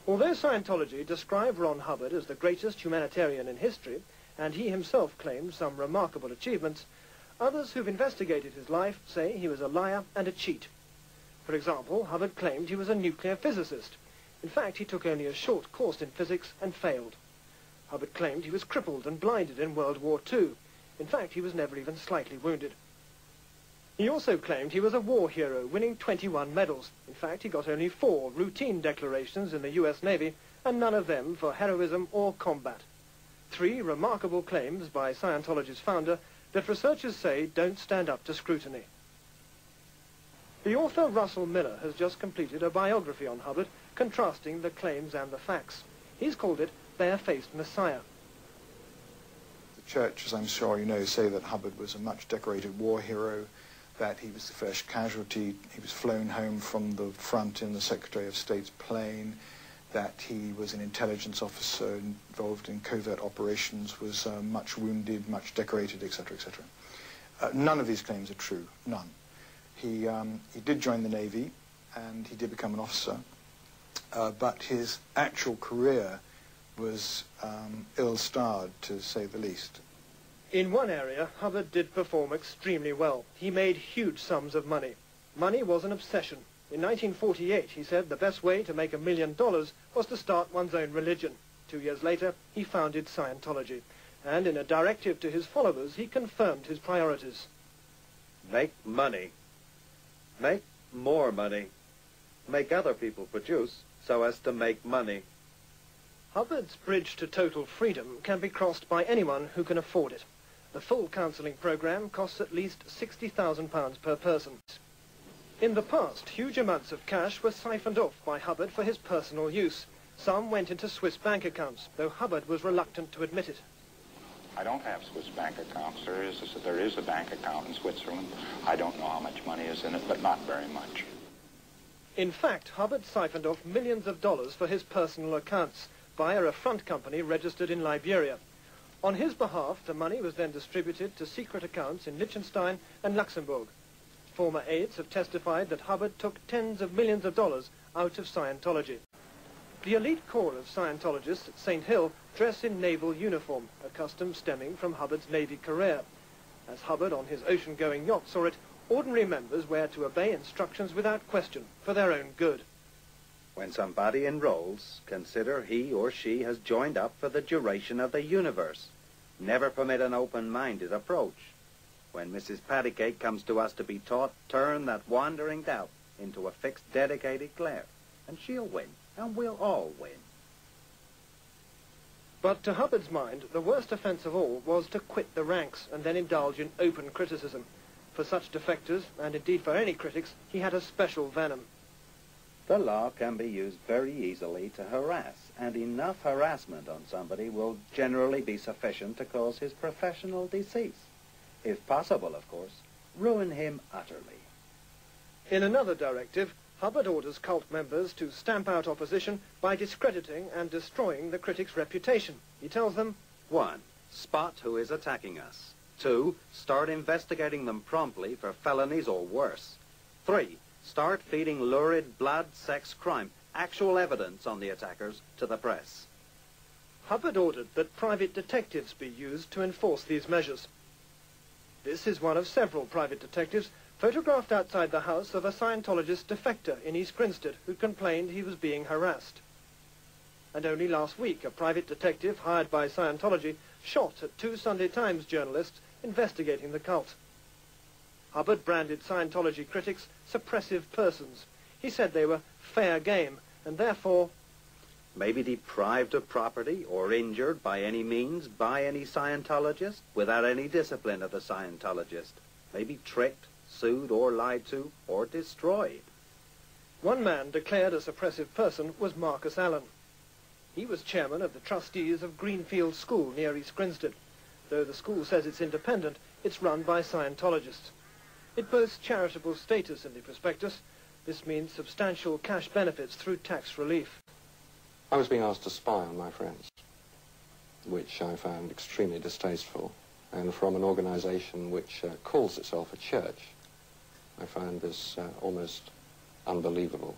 Although Scientology described Ron Hubbard as the greatest humanitarian in history, and he himself claimed some remarkable achievements, others who've investigated his life say he was a liar and a cheat. For example, Hubbard claimed he was a nuclear physicist. In fact, he took only a short course in physics and failed. Hubbard claimed he was crippled and blinded in World War II. In fact, he was never even slightly wounded. He also claimed he was a war hero, winning 21 medals. In fact, he got only 4 routine declarations in the US Navy, and none of them for heroism or combat. 3 remarkable claims by Scientology's founder that researchers say don't stand up to scrutiny. The author Russell Miller has just completed a biography on Hubbard, contrasting the claims and the facts. He's called it Bare-Faced Messiah. The church, as I'm sure you know, say that Hubbard was a much decorated war hero, that he was the first casualty, he was flown home from the front in the Secretary of State's plane, that he was an intelligence officer involved in covert operations, was much wounded, much decorated, etc., etc. None of these claims are true, none. He did join the Navy, and he did become an officer, but his actual career was ill-starred, to say the least. In one area, Hubbard did perform extremely well. He made huge sums of money. Money was an obsession. In 1948, he said the best way to make $1 million was to start one's own religion. 2 years later, he founded Scientology. And in a directive to his followers, he confirmed his priorities. Make money. Make more money. Make other people produce so as to make money. Hubbard's bridge to total freedom can be crossed by anyone who can afford it. The full counselling program costs at least £60,000 per person. In the past, huge amounts of cash were siphoned off by Hubbard for his personal use. Some went into Swiss bank accounts, though Hubbard was reluctant to admit it. I don't have Swiss bank accounts. There is a bank account in Switzerland. I don't know how much money is in it, but not very much. In fact, Hubbard siphoned off millions of dollars for his personal accounts via a front company registered in Liberia. On his behalf, the money was then distributed to secret accounts in Liechtenstein and Luxembourg. Former aides have testified that Hubbard took tens of millions of dollars out of Scientology. The elite corps of Scientologists at St. Hill dress in naval uniform, a custom stemming from Hubbard's Navy career. As Hubbard on his ocean-going yacht saw it, ordinary members were to obey instructions without question, for their own good. When somebody enrolls, consider he or she has joined up for the duration of the universe. Never permit an open-minded approach. When Mrs. Pattycake comes to us to be taught, turn that wandering doubt into a fixed, dedicated glare, and she'll win, and we'll all win. But to Hubbard's mind, the worst offence of all was to quit the ranks and then indulge in open criticism. For such defectors, and indeed for any critics, he had a special venom. The law can be used very easily to harass, and enough harassment on somebody will generally be sufficient to cause his professional decease. If possible, of course, ruin him utterly. In another directive, Hubbard orders cult members to stamp out opposition by discrediting and destroying the critic's reputation. He tells them, 1. Spot who is attacking us. 2. Start investigating them promptly for felonies or worse. 3. Start feeding lurid blood, sex, crime, actual evidence on the attackers, to the press. Hubbard ordered that private detectives be used to enforce these measures. This is one of several private detectives photographed outside the house of a Scientologist defector in East Grinstead who complained he was being harassed. And only last week, a private detective hired by Scientology shot at 2 Sunday Times journalists investigating the cult. Hubbard branded Scientology critics suppressive persons. He said they were fair game, and therefore Maybe deprived of property or injured by any means by any Scientologist without any discipline of the Scientologist. Maybe tricked, sued or lied to, or destroyed. One man declared a suppressive person was Marcus Allen. He was chairman of the trustees of Greenfield School near East Grinstead. Though the school says it's independent, it's run by Scientologists. It boasts charitable status in the prospectus. This means substantial cash benefits through tax relief. I was being asked to spy on my friends, which I found extremely distasteful, and from an organization which calls itself a church, I found this almost unbelievable.